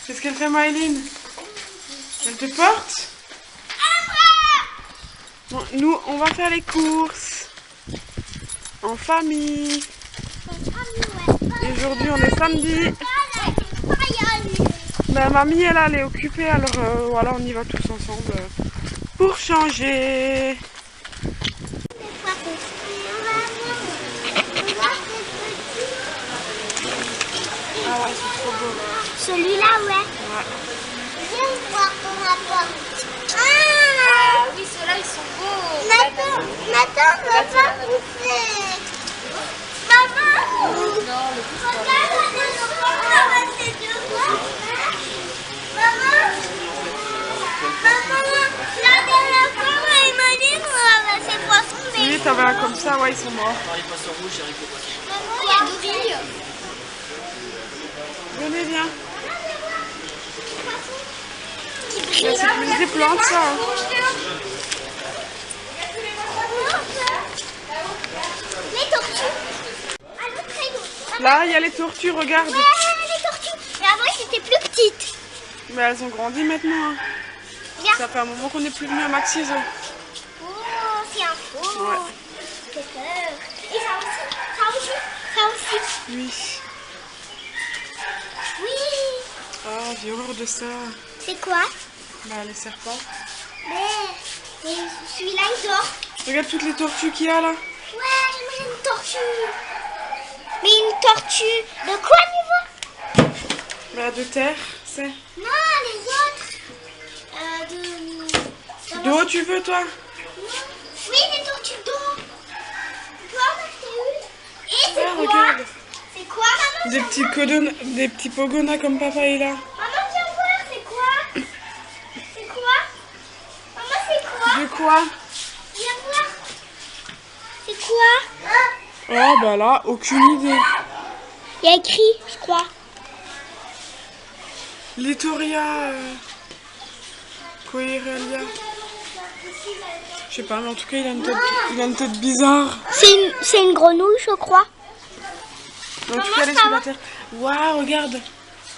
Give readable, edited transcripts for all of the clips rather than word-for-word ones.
Qu'est-ce qu'elle fait, Maëline? Elle te porte? Bon, nous, on va faire les courses en famille. Et aujourd'hui, on est samedi. Ben, mamie, elle est occupée, alors voilà, on y va tous ensemble pour changer. Ah ouais, c'est trop beau. Celui-là, ouais. Viens voir ton rapport. Ah oui, ceux-là, ils sont beaux. Nathan, va pas bouffer. Maman. Non, le plus Regarde, on va ramasser deux fois. Maman. La dernière fois, il m'a dit qu'on ramassait poissons, mais... Oui, t'avais un comme ça, ouais, ils sont morts. Maman, il y a Dory. Venez, viens. C'est plus des plantes, ça. Hein. Les tortues. Là, il y a les tortues, regarde. Ouais, les tortues. Mais avant, elles étaient plus petites. Mais elles ont grandi maintenant. Hein. Viens. Ça fait un moment qu'on n'est plus venu à Maxiso. Oh, c'est un faux. Ouais. J'ai peur. Et ça aussi. Ça aussi. Ça aussi. Oui. Oui. Ah, j'ai horreur de ça. C'est quoi? Bah, les serpents. Mais celui-là, il dort. Regarde toutes les tortues qu'il y a là. Ouais, j'aimerais une tortue. Mais une tortue de quoi, niveau? Bah, de terre, c'est. Non, les autres. D'eau, tu veux, toi? Oui, des tortues d'eau. Tu peux en acheter une? Et c'est Ah, quoi? regarde. C'est quoi, maman? Des petits pogonas comme papa est là. Maman, viens voir, c'est quoi? C'est quoi? Maman, c'est quoi? De quoi? Viens voir. C'est quoi? Oh, bah là, aucune idée. Il y a écrit, je crois. Littoria. Coerelia. Je sais pas, mais en tout cas, il a une tête bizarre. C'est une grenouille, je crois. En tout cas, elle est sous la terre. Waouh, regarde.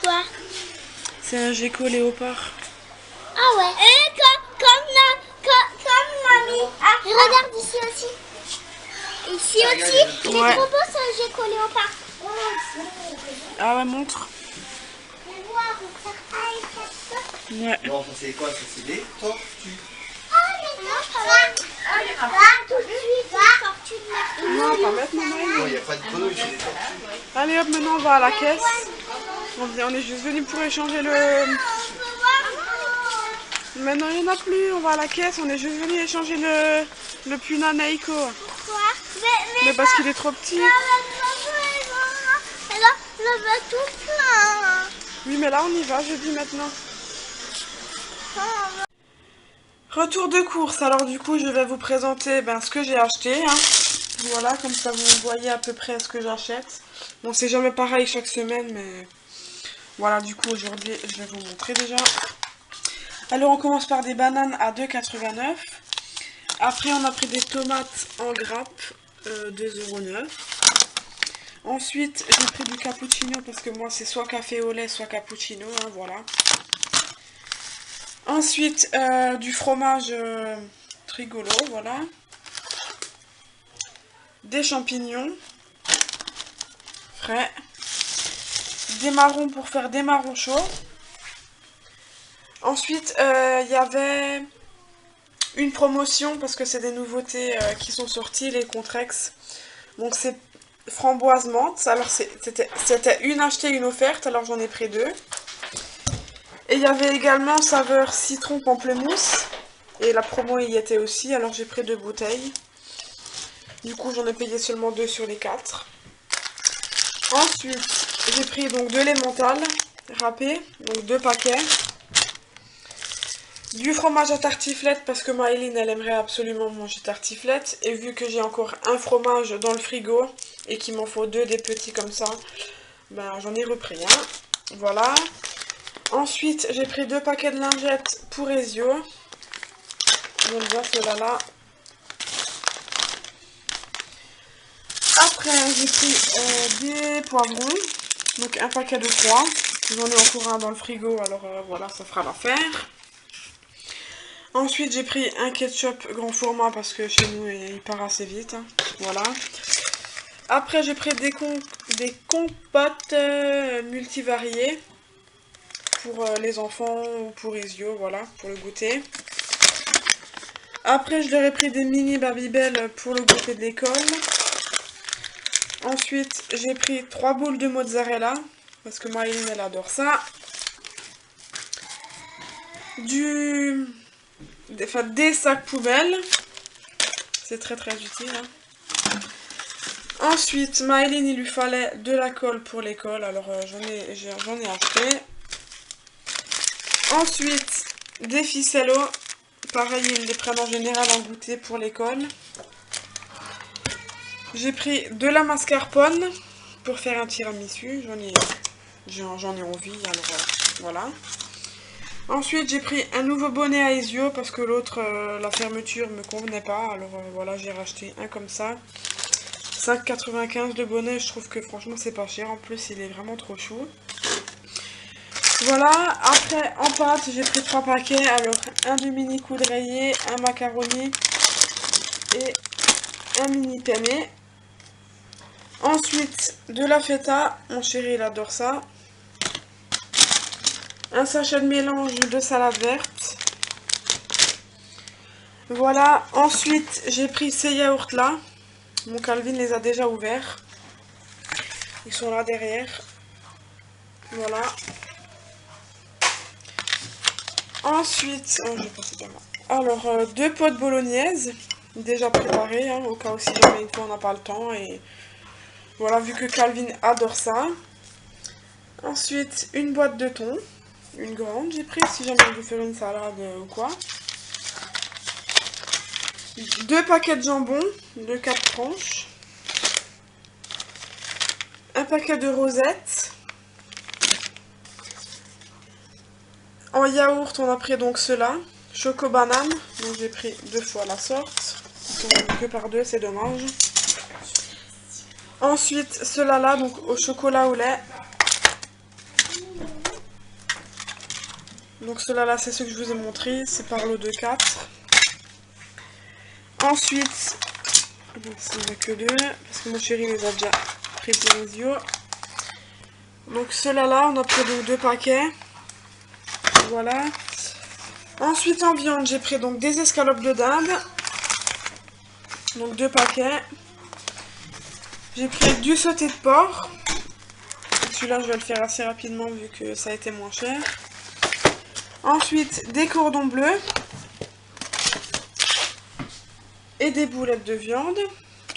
Quoi? C'est un gecko léopard. Ah ouais. Et comme mamie. Ah, regarde ici aussi. Ici aussi, il est Ouais. trop beau ce gecko léopard. Ah ouais, montre. Ouais. Non, ça c'est quoi? Ça c'est des tortues. Non, pas maintenant, Non, Maëlle. il n'y a pas de grenouilles, c'est des tortues. Allez hop, maintenant on va à la caisse. On est juste venu pour échanger le... Maintenant il n'y en a plus, on va à la caisse. On est juste venu échanger le Puna Naiko. Mais parce qu'il est trop petit. Le veut tout plein. Oui, mais là on y va, je dis maintenant. Retour de course. Alors du coup, je vais vous présenter ce que j'ai acheté. Hein. Voilà, comme ça vous voyez à peu près ce que j'achète. Bon, c'est jamais pareil chaque semaine, mais... Voilà, du coup, aujourd'hui, je vais vous montrer déjà. Alors, on commence par des bananes à 2,89 €. Après, on a pris des tomates en grappe, 2,09 €. Ensuite, j'ai pris du cappuccino, parce que moi, c'est soit café au lait, soit cappuccino, hein, voilà. Ensuite, du fromage Trigolo, voilà. Des champignons frais. Des marrons pour faire des marrons chauds. Ensuite, il y avait une promotion parce que c'est des nouveautés qui sont sorties, les Contrex. Donc c'est framboise menthe. Alors c'était une achetée, une offerte, alors j'en ai pris deux. Et il y avait également saveur citron pamplemousse. Et la promo y était aussi, alors j'ai pris 2 bouteilles. Du coup j'en ai payé seulement 2 sur les 4. Ensuite, j'ai pris donc de l'emmental râpé, donc 2 paquets. Du fromage à tartiflette parce que Maëline elle aimerait absolument manger tartiflette. Et vu que j'ai encore un fromage dans le frigo et qu'il m'en faut 2 des petits comme ça, j'en ai repris un. Voilà. Ensuite, j'ai pris 2 paquets de lingettes pour Ezio. J'aime bien ceux-là. Après, j'ai pris des poivrons. Donc un paquet de 3. J'en ai encore un dans le frigo, alors voilà, ça fera l'affaire. Ensuite, j'ai pris un ketchup grand format parce que chez nous, il part assez vite. Hein. Voilà. Après, j'ai pris des compotes multivariées pour les enfants ou pour Isio, voilà, pour le goûter. Après, je leur ai pris des mini Babybel pour le goûter de l'école. Ensuite, j'ai pris 3 boules de mozzarella, parce que Maëline, elle adore ça. Des sacs poubelles. C'est très très utile. Hein. Ensuite, Maëline, il lui fallait de la colle pour l'école, alors j'en ai acheté. Ensuite, des ficellos. Pareil, ils les prennent en général en goûter pour l'école. J'ai pris de la mascarpone pour faire un tiramisu. J'en ai envie, alors voilà. Ensuite, j'ai pris un nouveau bonnet à Isio parce que l'autre, la fermeture me convenait pas. Alors voilà, j'ai racheté un comme ça. 5,95 le bonnet, je trouve que franchement c'est pas cher. En plus, il est vraiment trop chou. Voilà, après en pâte, j'ai pris 3 paquets. Alors, un de mini coude rayé, un macaroni et un mini penne. Ensuite, de la feta, mon chéri il adore ça. Un sachet de mélange de salade verte. Voilà, ensuite j'ai pris ces yaourts là. Mon Calvin les a déjà ouverts. Ils sont là derrière. Voilà. Ensuite, oh, je vais passer par là. Alors, 2 pots de bolognaise, déjà préparés, hein, au cas où si jamais une fois on n'a pas le temps. Et voilà, vu que Calvin adore ça. Ensuite, une boîte de thon. Une grande, j'ai pris si jamais je veux faire une salade ou quoi. 2 paquets de jambon de 4 tranches. Un paquet de rosettes. En yaourt, on a pris donc ceux-là. Choco banane, donc j'ai pris 2 fois la sorte. Ils sont que par 2, c'est dommage. Ensuite, ceux-là, donc au chocolat au lait. Donc ceux-là, c'est ceux que je vous ai montré, c'est par lot de 4. Ensuite, il n'y en a que 2, parce que mon chéri les a déjà pris pour les yeux. Donc ceux-là, on a pris donc 2 paquets. Voilà. Ensuite, en viande, j'ai pris donc des escalopes de dinde. Donc 2 paquets. J'ai pris du sauté de porc. Celui-là, je vais le faire assez rapidement vu que ça a été moins cher. Ensuite, des cordons bleus. Et des boulettes de viande.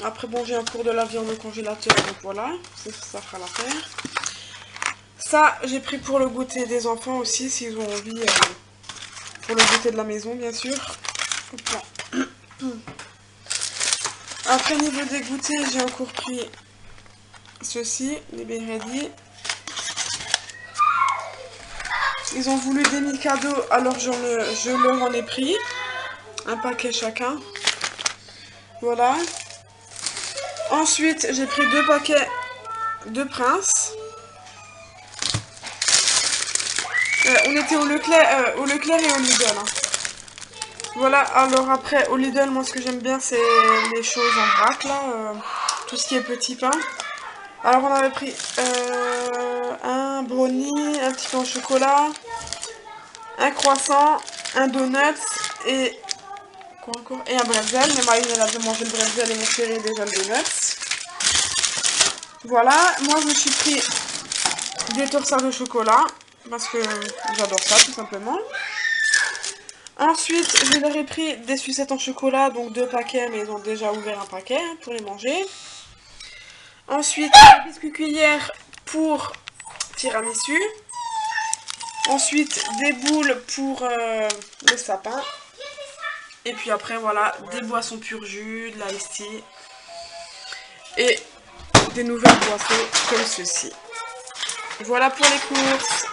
Après, bon, j'ai un cours de la viande au congélateur, donc voilà, ça fera l'affaire. Ça, j'ai pris pour le goûter des enfants aussi, s'ils ont envie, pour le goûter de la maison, bien sûr. Après, niveau des goûters, j'ai encore pris ceci, les Beredi. Ils ont voulu des Mikado, alors je leur en ai pris. Un paquet chacun. Voilà. Ensuite, j'ai pris 2 paquets de Prince. On était au Leclerc et au Lidl. Hein. Voilà, alors après, au Lidl, moi ce que j'aime bien, c'est les choses en vrac, là. Tout ce qui est petit pain. Alors, on avait pris un brownie, un petit pain au chocolat, un croissant, un donut et... quoi encore? Et un bretzel. Mais Maïne, elle a déjà mangé le bretzel et mon chéri déjà le donut. Voilà, moi je me suis pris des torsades au chocolat. Parce que j'adore ça, tout simplement. Ensuite, je leur ai pris des sucettes en chocolat, donc 2 paquets, mais ils ont déjà ouvert un paquet hein, pour les manger. Ensuite, des biscuits cuillères pour tiramisu. Ensuite, des boules pour le sapin. Et puis après, voilà, des boissons pur jus, de la iced tea. Et des nouvelles boissons comme ceci. Voilà pour les courses.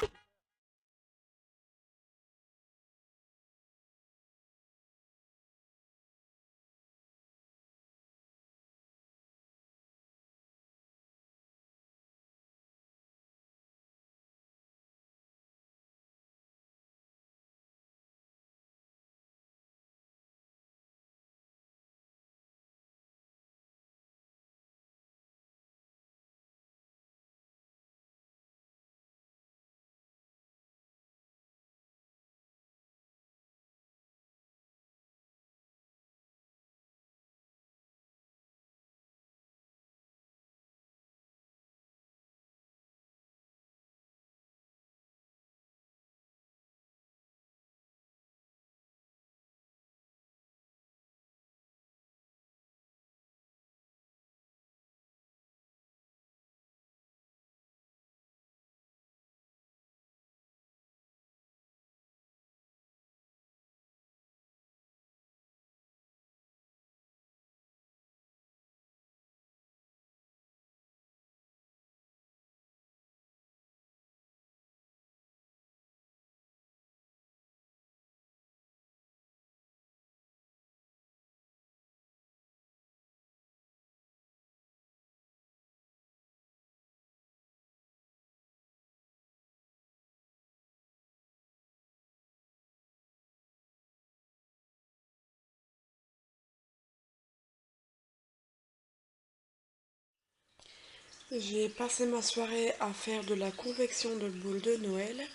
J'ai passé ma soirée à faire de la confection de boules de Noël.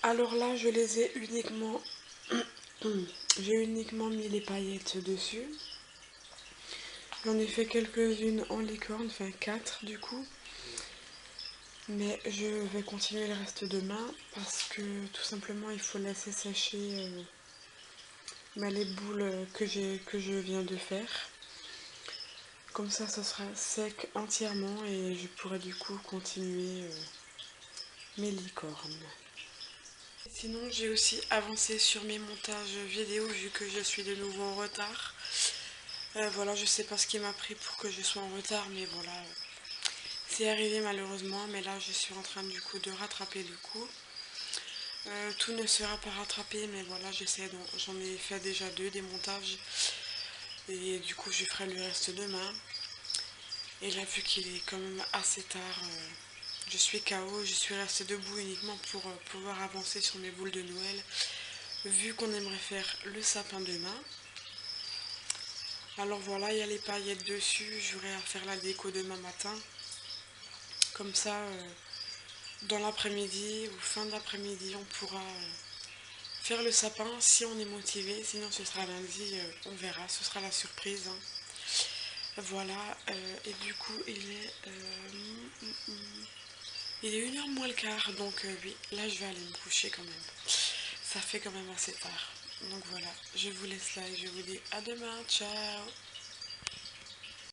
Alors là, je les ai uniquement... J'ai uniquement mis les paillettes dessus. J'en ai fait quelques-unes en licorne, enfin 4 du coup. Mais je vais continuer le reste demain parce que tout simplement il faut laisser sécher les boules que je viens de faire. Comme ça, ce sera sec entièrement et je pourrai du coup continuer mes licornes. Sinon, j'ai aussi avancé sur mes montages vidéo vu que je suis de nouveau en retard. Voilà, je sais pas ce qui m'a pris pour que je sois en retard, mais voilà, c'est arrivé malheureusement. Mais là, je suis en train du coup de rattraper le coup. Tout ne sera pas rattrapé, mais voilà, j'en ai fait déjà 2 des montages. Et du coup, je ferai le reste demain. Et là, vu qu'il est quand même assez tard, je suis KO, je suis restée debout uniquement pour pouvoir avancer sur mes boules de Noël. Vu qu'on aimerait faire le sapin demain. Alors voilà, il y a les paillettes dessus, j'aurai à faire la déco demain matin. Comme ça, dans l'après-midi ou fin d'après-midi, on pourra faire le sapin si on est motivé. Sinon, ce sera lundi, on verra, ce sera la surprise. Hein. Voilà, et du coup, il est 1h moins le quart, donc oui, là je vais aller me coucher quand même. Ça fait quand même assez tard. Donc voilà, je vous laisse là et je vous dis à demain, ciao!